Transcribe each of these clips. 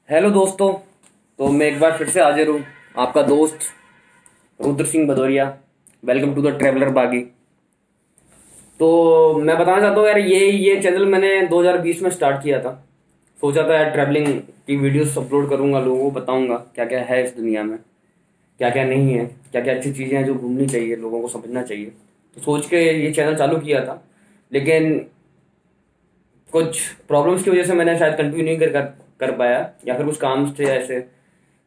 Hello दोस्तों। तो मैं एक बार फिर से हाजिर हूँ, आपका दोस्त Rudra Singh Bhadauria. Welcome to the traveller Baagi. तो मैं बताना चाहता हूँ यार, ये चैनल मैंने 2020 में स्टार्ट किया था। सोचा था यार ट्रैवलिंग की वीडियोस अपलोड करूँगा, लोगों को बताऊँगा क्या क्या है इस दुनिया में, क्या क्या नहीं है, क्या क्या अच्छी चीज़ें हैं जो घूमनी चाहिए, लोगों को समझना चाहिए। तो सोच के ये चैनल चालू किया था, लेकिन कुछ प्रॉब्लम्स की वजह से मैंने शायद कंटिन्यू नहीं कर पाया, या फिर कुछ काम थे ऐसे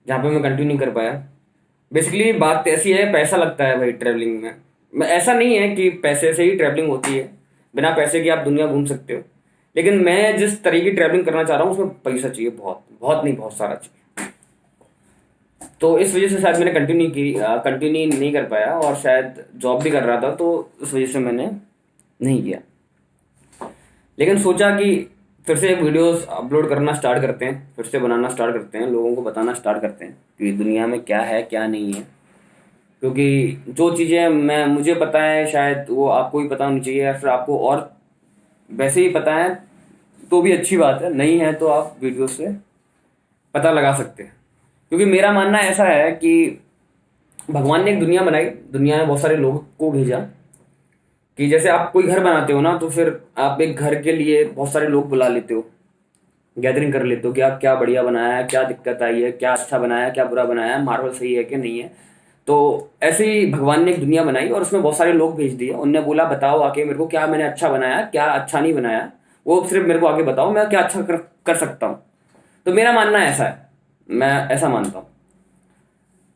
जहाँ पे मैं कंटिन्यू नहीं कर पाया। बेसिकली बात ऐसी है, पैसा लगता है भाई ट्रैवलिंग में। ऐसा नहीं है कि पैसे से ही ट्रैवलिंग होती है, बिना पैसे के आप दुनिया घूम सकते हो। लेकिन मैं जिस तरह की ट्रैवलिंग करना चाह रहा हूँ उसमें पैसा चाहिए, बहुत बहुत नहीं, बहुत सारा चाहिए। तो इस वजह से शायद मैंने कंटिन्यू नहीं कर पाया, और शायद जॉब भी कर रहा था तो उस वजह से मैंने नहीं किया। लेकिन सोचा कि फिर से वीडियोस अपलोड करना स्टार्ट करते हैं, फिर से बनाना स्टार्ट करते हैं, लोगों को बताना स्टार्ट करते हैं कि दुनिया में क्या है क्या नहीं है। क्योंकि जो चीज़ें मैं मुझे पता है शायद वो आपको भी पता होनी चाहिए, या फिर आपको और वैसे ही पता है तो भी अच्छी बात है, नहीं है तो आप वीडियो से पता लगा सकते हैं। क्योंकि मेरा मानना ऐसा है कि भगवान ने एक दुनिया बनाई, दुनिया में बहुत सारे लोगों को भेजा। कि जैसे आप कोई घर बनाते हो ना, तो फिर आप एक घर के लिए बहुत सारे लोग बुला लेते हो, गैदरिंग कर लेते हो कि आप क्या बढ़िया बनाया है, क्या दिक्कत आई है, क्या अच्छा बनाया है, क्या बुरा बनाया है, मार्बल सही है कि नहीं है। तो ऐसे ही भगवान ने एक दुनिया बनाई और उसमें बहुत सारे लोग भेज दिए। उनने बोला बताओ आके मेरे को क्या मैंने अच्छा बनाया, क्या अच्छा नहीं बनाया, वो सिर्फ मेरे को आके बताओ, मैं क्या अच्छा कर सकता हूँ। तो मेरा मानना ऐसा है, मैं ऐसा मानता हूँ।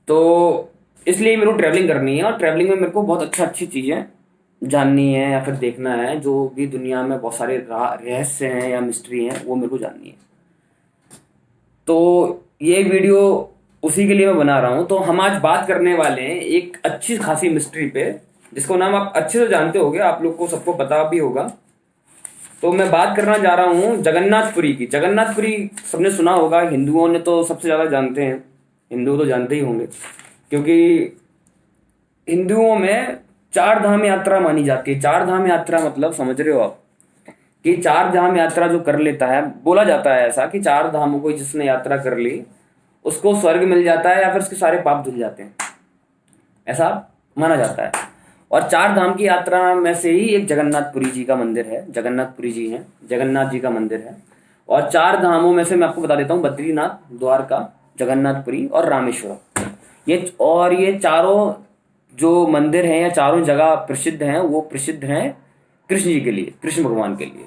तो इसलिए मेरे को ट्रैवलिंग करनी है, और ट्रैवलिंग में मेरे को बहुत अच्छी चीज़ें जाननी है या फिर देखना है। जो भी दुनिया में बहुत सारे रहस्य हैं या मिस्ट्री हैं, वो मेरे को जाननी है। तो ये वीडियो उसी के लिए मैं बना रहा हूँ। तो हम आज बात करने वाले हैं एक अच्छी खासी मिस्ट्री पे, जिसको नाम आप अच्छे से जानते होंगे, आप लोग को सबको पता भी होगा। तो मैं बात करना जा रहा हूँ जगन्नाथपुरी की। जगन्नाथपुरी सबने सुना होगा, हिंदुओं ने तो सबसे ज़्यादा जानते हैं, हिंदू तो जानते ही होंगे। क्योंकि हिंदुओं में चार धाम यात्रा मानी जाती है। चार धाम यात्रा मतलब समझ रहे हो आप, कि चार धाम यात्रा जो कर लेता है, बोला जाता है ऐसा कि चार धामों को जिसने यात्रा कर ली उसको स्वर्ग मिल जाता है, या फिर उसके सारे पाप धुल जाते हैं, ऐसा माना जाता है। और चार धाम की यात्रा में से ही एक जगन्नाथपुरी जी का मंदिर है। जगन्नाथपुरी जी हैं, जगन्नाथ जी का मंदिर है। और चार धामों में से मैं आपको बता देता हूँ, बद्रीनाथ, द्वारका, जगन्नाथपुरी और रामेश्वरम। ये चारों जो मंदिर हैं या चारों जगह प्रसिद्ध हैं, वो प्रसिद्ध हैं कृष्ण जी के लिए, कृष्ण भगवान के लिए।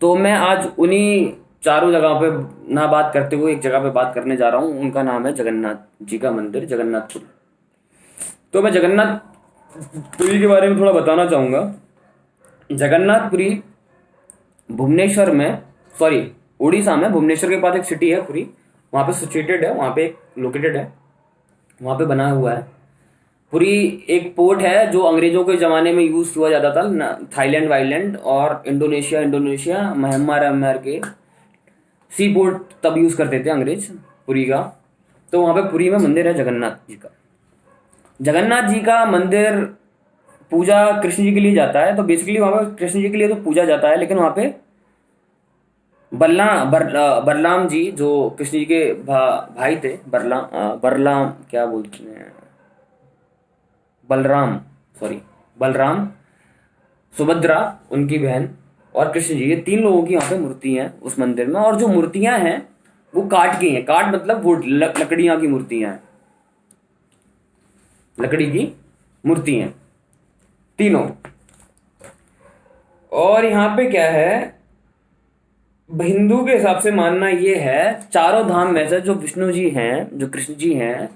तो मैं आज उन्हीं चारों जगह पे ना बात करते हुए एक जगह पे बात करने जा रहा हूँ, उनका नाम है जगन्नाथ जी का मंदिर, जगन्नाथपुरी। तो मैं जगन्नाथपुरी के बारे में थोड़ा बताना चाहूँगा। जगन्नाथपुरी भुवनेश्वर में, सॉरी, उड़ीसा में भुवनेश्वर के पास एक सिटी है पुरी, वहाँ पे सिचुएटेड है, वहाँ पे लोकेटेड है, वहाँ पे बना हुआ है। पुरी एक पोर्ट है जो अंग्रेजों के ज़माने में यूज़ हुआ जाता था थाईलैंड वाईलैंड और इंडोनेशिया म्यांमार के सी पोर्ट तब यूज़ करते थे अंग्रेज पुरी का। तो वहाँ पे पुरी में मंदिर है जगन्नाथ जी का। जगन्नाथ जी का मंदिर पूजा कृष्ण जी के लिए जाता है। तो बेसिकली वहाँ पे कृष्ण जी के लिए तो पूजा जाता है, लेकिन वहाँ पे बलराम जी जो कृष्ण जी के भाई थे, बलराम क्या बोलते हैं, बलराम, सॉरी, बलराम, सुभद्रा उनकी बहन, और कृष्ण जी, ये तीन लोगों की यहाँ पे मूर्ति हैं उस मंदिर में। और जो मूर्तियां हैं वो काठ की हैं। काठ मतलब वुड, लकड़ियां की मूर्तियां हैं, लकड़ी की मूर्ति हैं तीनों। और यहाँ पे क्या है, हिंदू के हिसाब से मानना ये है, चारों धाम में से जो विष्णु जी हैं, जो कृष्ण जी हैं,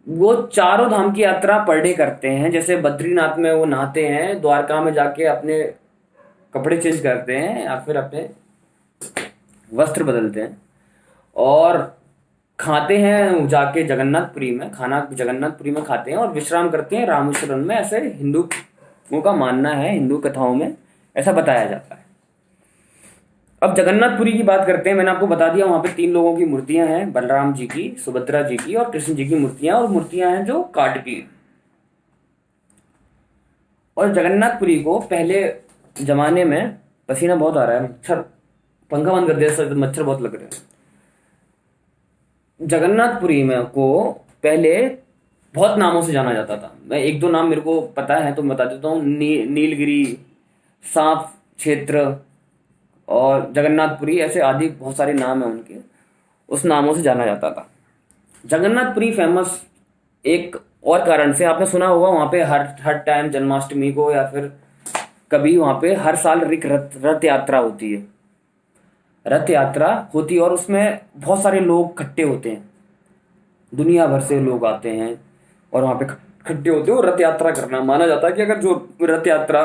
वो चारों धाम की यात्रा पर डे करते हैं। जैसे बद्रीनाथ में वो नहाते हैं, द्वारका में जाके अपने कपड़े चेंज करते हैं या फिर अपने वस्त्र बदलते हैं, और खाते हैं जाके जगन्नाथपुरी में, खाना जगन्नाथपुरी में खाते हैं, और विश्राम करते हैं रामेश्वरम में। ऐसे हिंदुओं का मानना है, हिंदू कथाओं में ऐसा बताया जाता है। अब जगन्नाथपुरी की बात करते हैं। मैंने आपको बता दिया वहां पे तीन लोगों की मूर्तियां हैं, बलराम जी की, सुभद्रा जी की और कृष्ण जी की मूर्तियां, और मूर्तियां हैं जो काठ की। और जगन्नाथपुरी को पहले जमाने में, पसीना बहुत आ रहा है, मच्छर, पंखा बंद कर दिया सर, मच्छर बहुत लग रहे हैं। जगन्नाथपुरी में को पहले बहुत नामों से जाना जाता था। मैं एक दो नाम मेरे को पता है तो मैं बता देता हूँ। नीलगिरी, सांप क्षेत्र और जगन्नाथपुरी, ऐसे आदि बहुत सारे नाम हैं उनके। उस नामों से जाना जाता था। जगन्नाथपुरी फेमस एक और कारण से, आपने सुना होगा वहां पे हर हर टाइम जन्माष्टमी को या फिर कभी वहां पे हर साल रथ यात्रा होती है। रथ यात्रा होती है और उसमें बहुत सारे लोग इकट्ठे होते हैं, दुनिया भर से लोग आते हैं और वहां पे इकट्ठे होते हैं। और रथ यात्रा करना माना जाता है कि अगर जो रथ यात्रा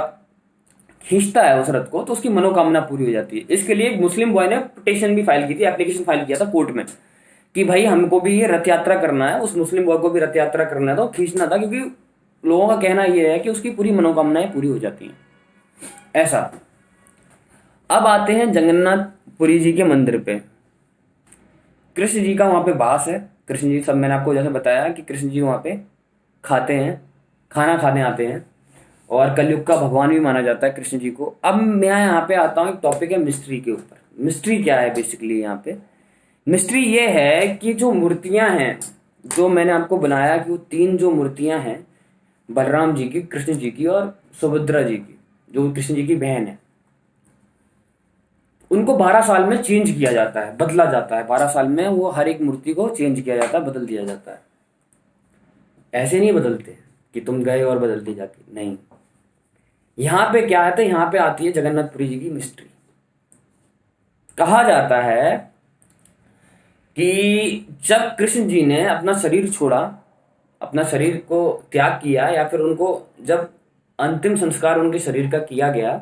खींचता है उस रथ को तो उसकी मनोकामना पूरी हो जाती है। इसके लिए एक मुस्लिम बॉय ने पिटिशन भी फाइल की थी, एप्लीकेशन फाइल किया था कोर्ट में कि भाई हमको भी ये रथ यात्रा करना है। उस मुस्लिम बॉय को भी रथ यात्रा करना था, तो खींचना था, क्योंकि लोगों का कहना यह है कि उसकी पूरी मनोकामनाएं पूरी हो जाती हैं। ऐसा। अब आते हैं जगन्नाथपुरी जी के मंदिर पे। कृष्ण जी का वहां पे वास है। कृष्ण जी, सब मैंने आपको जैसे बताया कि कृष्ण जी वहां पे खाते हैं, खाना खाने आते हैं और कलयुग का भगवान भी माना जाता है कृष्ण जी को। अब मैं यहाँ पे आता हूँ, एक टॉपिक है मिस्ट्री के ऊपर। मिस्ट्री क्या है बेसिकली यहाँ पे? मिस्ट्री ये है कि जो मूर्तियां हैं, जो मैंने आपको बनाया कि वो तीन जो मूर्तियां हैं, बलराम जी की, कृष्ण जी की और सुभद्रा जी की, जो कृष्ण जी की बहन है, उनको 12 साल में चेंज किया जाता है, बदला जाता है। 12 साल में वो हर एक मूर्ति को चेंज किया जाता है, बदल दिया जाता है। ऐसे नहीं बदलते कि तुम गए और बदल दी जाती, नहीं। यहां पे क्या है, तो यहां पे आती है जगन्नाथपुरी जी की मिस्ट्री। कहा जाता है कि जब कृष्ण जी ने अपना शरीर छोड़ा, अपना शरीर को त्याग किया, या फिर उनको जब अंतिम संस्कार उनके शरीर का किया गया,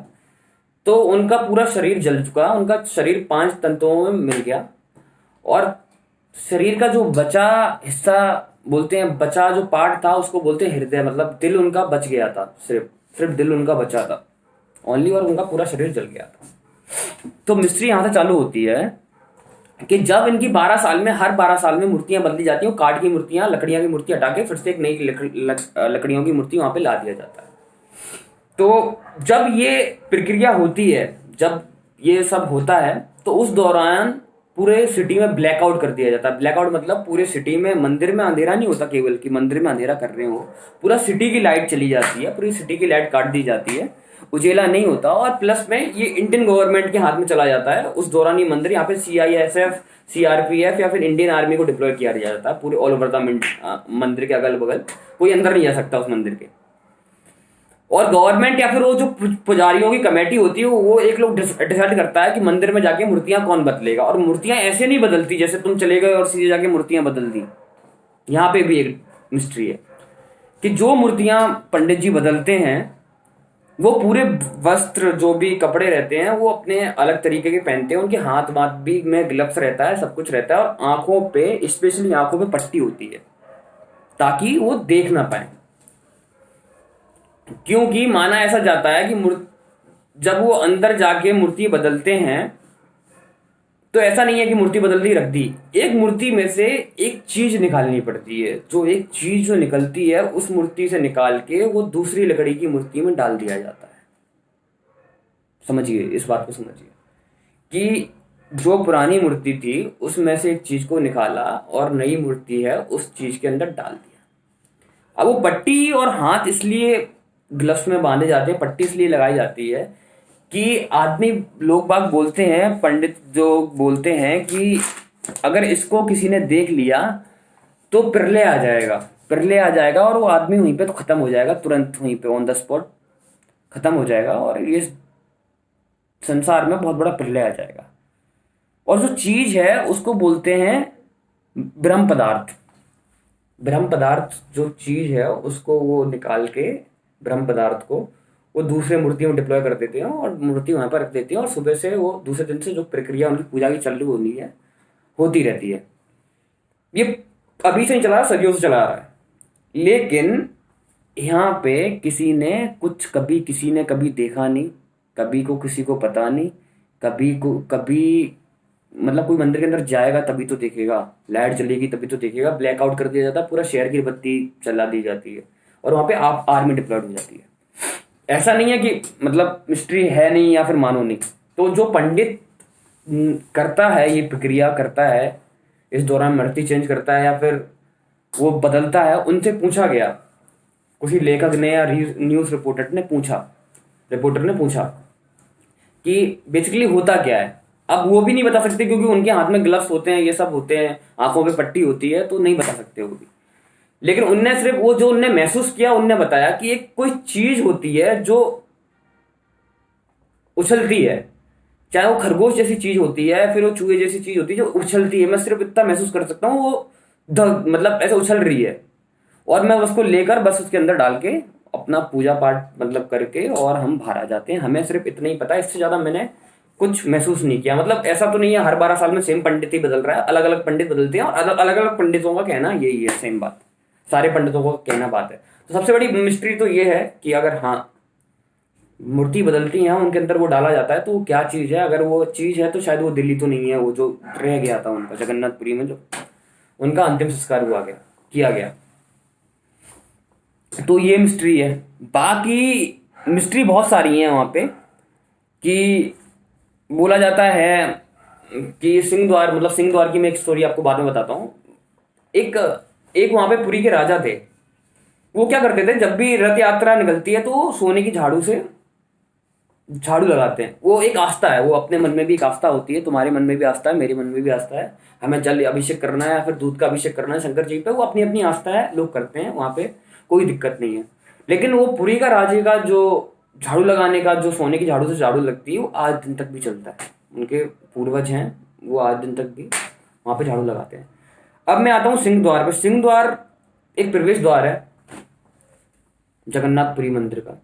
तो उनका पूरा शरीर जल चुका। उनका शरीर 5 तंतुओं में मिल गया और शरीर का जो बचा हिस्सा, बोलते हैं बचा जो पार्ट था, उसको बोलते हैं हृदय, मतलब दिल उनका बच गया था। सिर्फ सिर्फ दिल उनका बचा था ओनली, और उनका पूरा शरीर जल गया था। तो मिस्ट्री यहां से चालू होती है कि जब इनकी 12 साल में, हर 12 साल में मूर्तियां बदली जाती हैं, काठ की मूर्तियां, लकड़ियां की मूर्ति हटा के फिर से एक नई लकड़ियों की मूर्ति वहां पे ला दिया जाता है। तो जब ये प्रक्रिया होती है, जब ये सब होता है, तो उस दौरान पूरे सिटी में ब्लैकआउट कर दिया जाता है। ब्लैकआउट मतलब पूरे सिटी में, मंदिर में अंधेरा नहीं होता केवल कि मंदिर में अंधेरा कर रहे हो, पूरा सिटी की लाइट चली जाती है, पूरी सिटी की लाइट काट दी जाती है, उजेला नहीं होता। और प्लस में ये इंडियन गवर्नमेंट के हाथ में चला जाता है। उस दौरान ये मंदिर, यहाँ पे CISF, CRPF या फिर इंडियन आर्मी को डिप्लॉय किया जाता है पूरे ऑल ओवर द मंदिर के अगल बगल। कोई अंदर नहीं जा सकता उस मंदिर के। और गवर्नमेंट या फिर वो जो पुजारियों की कमेटी होती है, वो एक लोग डिसाइड करता है कि मंदिर में जाके मूर्तियां कौन बदलेगा। और मूर्तियां ऐसे नहीं बदलती जैसे तुम चले गए और सीधे जाके मूर्तियां बदल दी। यहाँ पे भी एक मिस्ट्री है कि जो मूर्तियां पंडित जी बदलते हैं, वो पूरे वस्त्र, जो भी कपड़े रहते हैं, वो अपने अलग तरीके के पहनते हैं। उनके हाथ बात भी में ग्लव्स रहता है, सब कुछ रहता है। और आंखों पे, स्पेशली आंखों पे पट्टी होती है ताकि वो देख ना पाए। क्योंकि माना ऐसा जाता है कि जब वो अंदर जाके मूर्ति बदलते हैं, तो ऐसा नहीं है कि मूर्ति बदल दी रख दी। एक मूर्ति में से एक चीज निकालनी पड़ती है। जो एक चीज जो निकलती है, उस मूर्ति से निकाल के वो दूसरी लकड़ी की मूर्ति में डाल दिया जाता है। समझिए, इस बात को समझिए कि जो पुरानी मूर्ति थी उसमें से एक चीज को निकाला और नई मूर्ति है उस चीज के अंदर डाल दिया। अब वो पट्टी और हाथ इसलिए ग्लव्स में बांधे जाते हैं, पट्टी इसलिए लगाई जाती है कि आदमी, लोग बाग बोलते हैं, पंडित जो बोलते हैं कि अगर इसको किसी ने देख लिया तो प्रलय आ जाएगा, प्रलय आ जाएगा और वो आदमी वहीं पे तो खत्म हो जाएगा, तुरंत वहीं पे ऑन द स्पॉट खत्म हो जाएगा और ये संसार में बहुत बड़ा प्रलय आ जाएगा। और जो चीज है उसको बोलते हैं ब्रह्म पदार्थ। ब्रह्म पदार्थ जो चीज है उसको वो निकाल के, ब्रह्म पदार्थ को वो दूसरे मूर्ति में डिप्लॉय कर देते हैं और मूर्ति वहां पर रख देती है। और सुबह से वो दूसरे दिन से जो प्रक्रिया उनकी पूजा की चालू होनी है, होती रहती है। ये अभी से नहीं चला, सदियों से चला आ रहा है। लेकिन यहाँ पे किसी ने कभी देखा नहीं, कभी को किसी को पता नहीं, कभी मतलब कोई मंदिर के अंदर जाएगा तभी तो देखेगा, लाइट जलेगी तभी तो देखेगा। ब्लैकआउट कर दिया जाता है, पूरा शहर की बत्ती चला दी जाती है और वहां पे आप आर्मी डिप्लॉयड हो जाती है। ऐसा नहीं है कि मतलब मिस्ट्री है नहीं या फिर मानो नहीं। तो जो पंडित करता है, ये प्रक्रिया करता है, इस दौरान मूर्ति चेंज करता है या फिर वो बदलता है, उनसे पूछा गया, किसी लेखक ने या न्यूज रिपोर्टर ने पूछा कि बेसिकली होता क्या है। अब वो भी नहीं बता सकते क्योंकि उनके हाथ में ग्लव्स होते हैं, ये सब होते हैं, आंखों पे पट्टी होती है, तो नहीं बता सकते वो भी। लेकिन उनने सिर्फ वो जो उनने महसूस किया, उनने बताया कि एक कोई चीज होती है जो उछलती है, चाहे वो खरगोश जैसी चीज होती है, फिर वो चूहे जैसी चीज होती है जो उछलती है। मैं सिर्फ इतना महसूस कर सकता हूँ, वो मतलब ऐसे उछल रही है, और मैं उसको लेकर बस उसके अंदर डाल के अपना पूजा पाठ मतलब करके और हम बाहर आ जाते हैं। हमें सिर्फ इतना ही पता है, इससे ज्यादा मैंने कुछ महसूस नहीं किया। मतलब ऐसा तो नहीं है हर 12 साल में सेम पंडित ही बदल रहा है, अलग अलग पंडित बदलते हैं, और अलग अलग पंडितों का कहना यही है, सेम बात, सारे पंडितों का कहना बात है। तो सबसे बड़ी मिस्ट्री तो ये है कि अगर हाँ मूर्ति बदलती है, उनके अंदर वो डाला जाता है, तो वो क्या चीज है। अगर वो चीज है तो शायद वो दिल्ली तो नहीं है, वो जो रह गया था उनका जगन्नाथपुरी में, जो उनका अंतिम संस्कार किया गया। तो ये मिस्ट्री है। बाकी मिस्ट्री बहुत सारी है वहां पे, कि बोला जाता है कि सिंह द्वार, मतलब सिंह द्वार की मैं एक स्टोरी आपको बाद में बताता हूँ। एक एक वहां पे पुरी के राजा थे। वो क्या करते थे, जब भी रथ यात्रा निकलती है तो वो सोने की झाड़ू से झाड़ू लगाते हैं। वो एक आस्था है, वो अपने मन में भी एक आस्था होती है, तुम्हारे मन में भी आस्था है, मेरे मन में भी आस्था है। हमें जल अभिषेक करना है या फिर दूध का अभिषेक करना है शंकर जी पे, वो अपनी अपनी आस्था है, लोग करते हैं, वहां पे कोई दिक्कत नहीं है। लेकिन वो पुरी का राजे का जो झाड़ू लगाने का, जो सोने की झाड़ू से झाड़ू लगती है, वो आज दिन तक भी चलता है। उनके पूर्वज हैं, वो आज दिन तक भी वहां पे झाड़ू लगाते हैं। अब मैं आता हूँ सिंह द्वार पे। सिंह द्वार एक प्रवेश द्वार है जगन्नाथपुरी मंदिर का।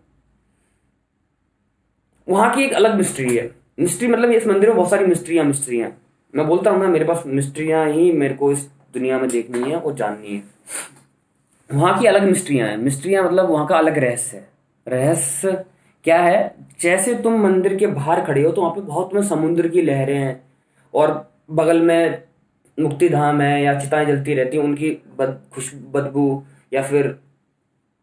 वहां की एक अलग मिस्ट्री है। मिस्ट्री मतलब इस मंदिर में बहुत सारी मिस्ट्रियां मैं बोलता हूँ ना, मेरे पास मिस्ट्रियां ही मेरे को इस दुनिया में देखनी है और जाननी है। वहां की अलग मिस्ट्रियां हैं। मिस्ट्रियां मतलब वहां का अलग रहस्य है। रहस्य क्या है, जैसे तुम मंदिर के बाहर खड़े हो तो वहां पे बहुत में समुद्र की लहरें हैं, और बगल में मुक्ति धाम है या चिताएं जलती रहती हैं, उनकी बदबू, या फिर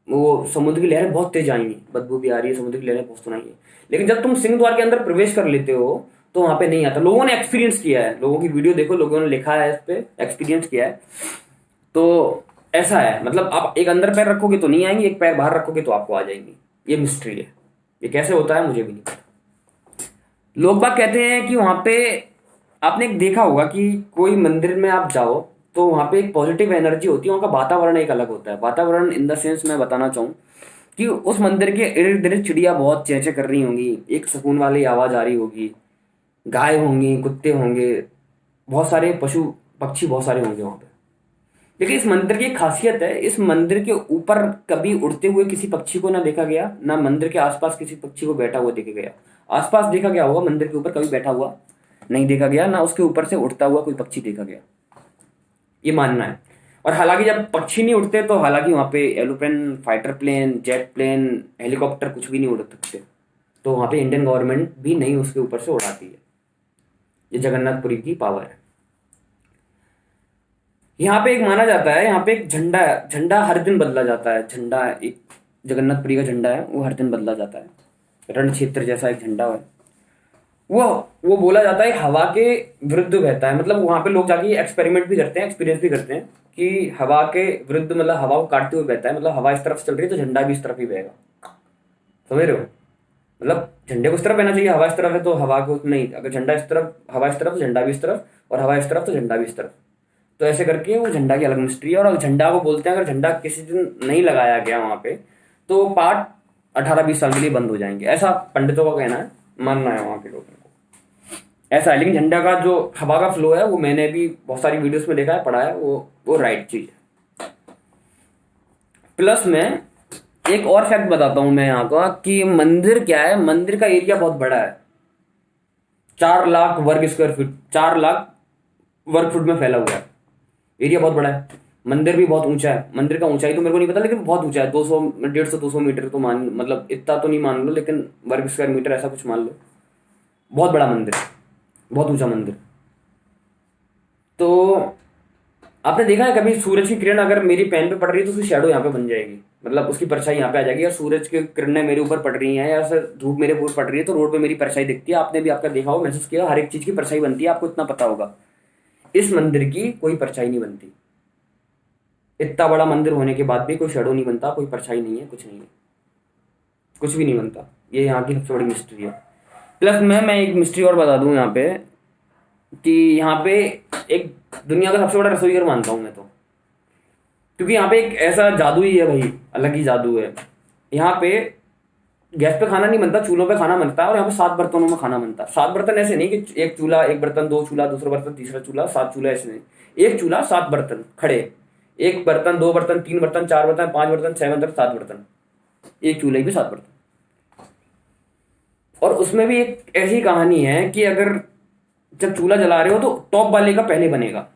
वो समुद्र की लहरें बहुत तेज आएंगी, बदबू भी आ रही है, समुद्र की लहरें बहुत सुनाई है। लेकिन जब तुम सिंह द्वार के अंदर प्रवेश कर लेते हो तो वहां पे नहीं आता। लोगों ने एक्सपीरियंस किया है, लोगों की वीडियो देखो, लोगों ने लिखा है इस पे, एक्सपीरियंस किया है। तो ऐसा है, मतलब आप एक अंदर पैर रखोगे तो नहीं आएंगे, एक पैर बाहर रखोगे तो आपको आ जाएंगी। ये मिस्ट्री है। ये कैसे होता है मुझे भी नहीं पता। लोग बाग कहते हैं कि वहां पे आपने एक देखा होगा कि कोई मंदिर में आप जाओ तो वहां पे एक पॉजिटिव एनर्जी होती है, वहां का वातावरण एक अलग होता है। वातावरण इन द सेंस मैं बताना चाहूँ कि उस मंदिर के इर्द गिर्द चिड़िया बहुत चेंचे कर रही होंगी, एक सुकून वाली आवाज आ रही होगी, गाय होंगी, कुत्ते होंगे, बहुत सारे पशु पक्षी बहुत सारे होंगे वहां पे। लेकिन इस मंदिर की एक खासियत है, इस मंदिर के ऊपर कभी उड़ते हुए किसी पक्षी को ना देखा गया, ना मंदिर के आसपास किसी पक्षी को बैठा हुआ देखा गया। आसपास देखा गया होगा, मंदिर के ऊपर कभी बैठा हुआ नहीं देखा गया, ना उसके ऊपर से उड़ता हुआ कोई पक्षी देखा गया, ये मानना है। और हालांकि जब पक्षी नहीं उड़ते तो हालांकि वहां पे aeroplane, fighter plane, jet plane, helicopter कुछ भी नहीं उड़ सकते, तो वहां पे इंडियन गवर्नमेंट भी नहीं उसके ऊपर से उड़ाती है। ये जगन्नाथपुरी की पावर है। यहाँ पे एक माना जाता है, यहाँ पे एक झंडा है, झंडा हर दिन बदला जाता है। झंडा एक जगन्नाथपुरी का झंडा है, वो हर दिन बदला जाता है। रण क्षेत्र जैसा एक झंडा है वो वो बोला जाता है हवा के विरुद्ध बहता है। मतलब वहां पे लोग जाके एक्सपेरिमेंट भी करते हैं, एक्सपीरियंस भी करते हैं कि हवा के विरुद्ध, मतलब हवा को काटते हुए बहता है। मतलब हवा इस तरफ से चल रही है तो झंडा भी इस तरफ ही बहेगा, समझ रहे हो। मतलब झंडे को इस तरफ बहना चाहिए, हवा इस तरफ है तो हवा को नहीं, अगर झंडा इस तरफ, हवा इस तरफ तो झंडा भी इस तरफ, और हवा इस तरफ तो झंडा भी इस तरफ। तो ऐसे करके वो झंडा की अलग मिस्ट्री है। और झंडा को बोलते हैं, अगर झंडा किसी दिन नहीं लगाया गया वहां पे तो पाठ 18-20 साल के लिए बंद हो जाएंगे, ऐसा पंडितों का कहना है, मानना है वहां के लोगों को, ऐसा है। लेकिन झंडा का जो हवा का फ्लो है वो मैंने भी बहुत सारी वीडियोस में देखा है, पढ़ा है, वो राइट चीज है। प्लस में एक और फैक्ट बताता हूं मैं यहाँ का, कि मंदिर क्या है, मंदिर का एरिया बहुत बड़ा है, 4 लाख वर्ग स्क्वायर फीट, 4 लाख वर्ग फुट में फैला हुआ है। एरिया बहुत बड़ा है। मंदिर भी बहुत ऊंचा है। मंदिर का ऊंचाई तो मेरे को नहीं पता, लेकिन बहुत ऊंचा है, 200, 150-200 मीटर तो मान, मतलब इतना तो नहीं मान लो, लेकिन वर्ग स्क्वायर मीटर ऐसा कुछ मान लो। बहुत बड़ा मंदिर, बहुत ऊंचा मंदिर। तो आपने देखा है कभी सूरज की किरण अगर मेरी पैन पे पड़ रही है तो उसकी शैडो यहाँ पे बन जाएगी, मतलब उसकी परछाई यहाँ पे आ जाएगी। या सूरज की किरणें मेरे ऊपर पड़ रही हैं या फिर धूप मेरे ऊपर पड़ रही है तो रोड पे मेरी परछाई दिखती है। आपने भी आपका देखा हो, महसूस किया, हर एक चीज की परछाई बनती है, आपको इतना पता होगा। इस मंदिर की कोई परछाई नहीं बनती। इतना बड़ा मंदिर होने के बाद भी कोई शेडो नहीं बनता, कोई परछाई नहीं है, कुछ नहीं है, कुछ भी नहीं बनता। ये यहाँ की सबसे बड़ी मिस्ट्री है। प्लस मैं एक मिस्ट्री और बता दूं यहाँ पे, कि यहाँ पे एक दुनिया का सबसे बड़ा रसोई घर मानता हूँ मैं तो, क्योंकि यहाँ पे एक ऐसा जादू ही है भाई, अलग ही जादू है। यहाँ पे गैस पे खाना नहीं बनता, चूल्हों पे खाना बनता है, और यहाँ पे 7 बर्तनों में खाना बनता है। 7 बर्तन ऐसे नहीं कि एक चूल्हा, एक बर्तन, 2 चूल्हा, दूसरा बर्तन, तीसरा चूल्हा, 7 चूल्हा, ऐसे नहीं। एक चूल्हा 7 बर्तन खड़े, एक बर्तन, 2 बर्तन, 3 बर्तन, 4 बर्तन, 5 बर्तन, 6 बर्तन, 7 बर्तन, एक चूल्हे भी 7 बर्तन। और उसमें भी एक ऐसी कहानी है कि अगर जब चूल्हा जला रहे हो तो टॉप वाले का पहले बनेगा।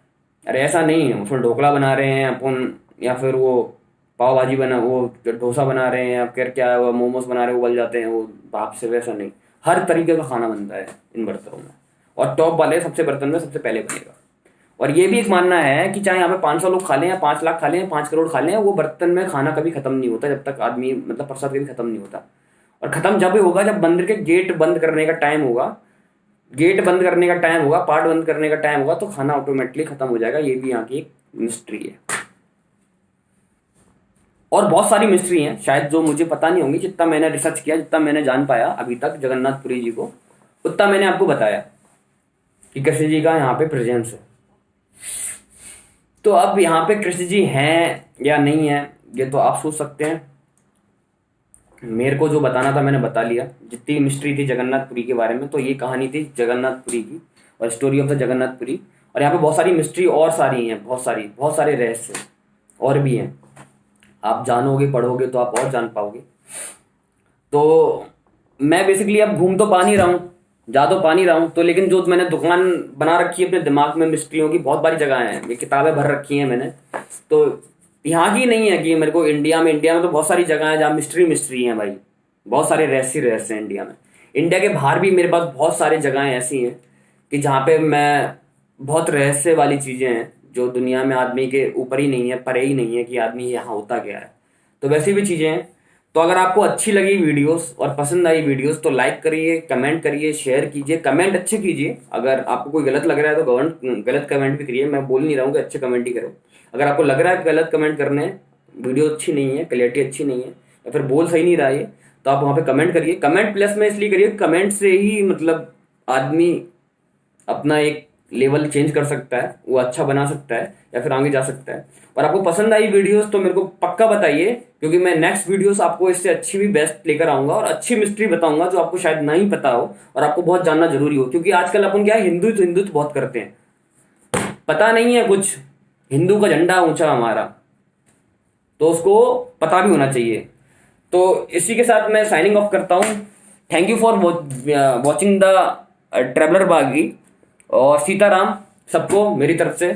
अरे ऐसा नहीं है उसमें ढोकला बना रहे हैं अपन, या फिर वो पाव भाजी बना, वो डोसा बना रहे हैं, या फिर क्या है वो मोमोज बना रहे हैं, उबल जाते हैं वो भाप से, वैसा नहीं। हर तरीके का खाना बनता है इन बर्तनों में, और टॉप वाले सबसे बर्तन में सबसे पहले बनेगा। और ये भी एक मानना है कि चाहे यहाँ पे 500 लोग खा लें, या 5 लाख खा लें, या 5 करोड़ खा लें, वो बर्तन में खाना कभी खत्म नहीं होता जब तक आदमी, मतलब प्रसाद कभी खत्म नहीं होता। और खत्म जब भी होगा जब मंदिर के गेट बंद करने का टाइम होगा, गेट बंद करने का टाइम होगा, पार्ट बंद करने का टाइम होगा, तो खाना ऑटोमेटिकली खत्म हो जाएगा। ये भी यहाँ की एक मिस्ट्री है। और बहुत सारी मिस्ट्री हैं शायद जो मुझे पता नहीं होंगी। जितना मैंने रिसर्च किया, जितना मैंने जान पाया अभी तक जगन्नाथपुरी जी को, उतना मैंने आपको बताया कि कृष्ण जी का यहाँ पे प्रेजेंस है। तो अब यहाँ पे कृष्ण जी हैं या नहीं है, ये तो आप सोच सकते हैं। मेरे को जो बताना था मैंने बता लिया। जितनी मिस्ट्री थी जगन्नाथपुरी के बारे में, तो ये कहानी थी जगन्नाथपुरी की, और स्टोरी ऑफ द जगन्नाथपुरी। और यहाँ पे बहुत सारी मिस्ट्री और सारी हैं, बहुत सारे रहस्य और भी हैं। आप जानोगे, पढ़ोगे तो आप और जान पाओगे। तो मैं बेसिकली अब घूम तो पा नहीं रहा हूँ, जा तो पा नहीं रहा हूँ, तो लेकिन जो मैंने दुकान बना रखी है अपने दिमाग में मिस्ट्रियों की, बहुत बारी जगह हैं, ये किताबें भर रखी हैं मैंने। तो यहाँ की नहीं है कि मेरे को इंडिया में तो बहुत सारी जगह है जहाँ मिस्ट्री है भाई, बहुत सारे रहस्य हैं इंडिया में। इंडिया के बाहर भी मेरे पास बहुत सारी जगहें ऐसी हैं कि जहाँ पे मैं, बहुत रहस्य वाली चीजें हैं जो दुनिया में आदमी के ऊपर ही नहीं है, परे ही नहीं है कि आदमी यहाँ होता क्या है। तो वैसी भी चीजें हैं। तो अगर आपको अच्छी लगी वीडियोस और पसंद आई वीडियोस तो लाइक करिए, कमेंट करिए, शेयर कीजिए, कमेंट अच्छे कीजिए। अगर आपको कोई गलत लग रहा है तो गलत कमेंट भी करिए, मैं बोल नहीं रहा हूँ कि अच्छे कमेंट ही करो। अगर आपको लग रहा है कि गलत कमेंट करने हैं, वीडियो अच्छी नहीं है, क्लियरिटी अच्छी नहीं है, या फिर बोल सही नहीं रहा है, तो आप वहाँ पे कमेंट करिए। कमेंट प्लस में इसलिए करिए, कमेंट से ही मतलब आदमी अपना एक लेवल चेंज कर सकता है, वो अच्छा बना सकता है, या फिर आगे जा सकता है। और आपको पसंद आई वीडियोस तो मेरे को पक्का बताइए, क्योंकि मैं नेक्स्ट वीडियोस आपको इससे अच्छी भी बेस्ट लेकर आऊंगा, और अच्छी मिस्ट्री बताऊंगा जो आपको शायद नहीं पता हो और आपको बहुत जानना जरूरी हो। क्योंकि आजकल अपन क्या है, हिंदुत्व बहुत करते हैं, पता नहीं है कुछ, हिंदू का झंडा ऊंचा हमारा, तो उसको पता भी होना चाहिए। तो इसी के साथ मैं साइनिंग ऑफ करता हूँ। Thank you for watching the traveller बागी, और सीताराम सबको मेरी तरफ से।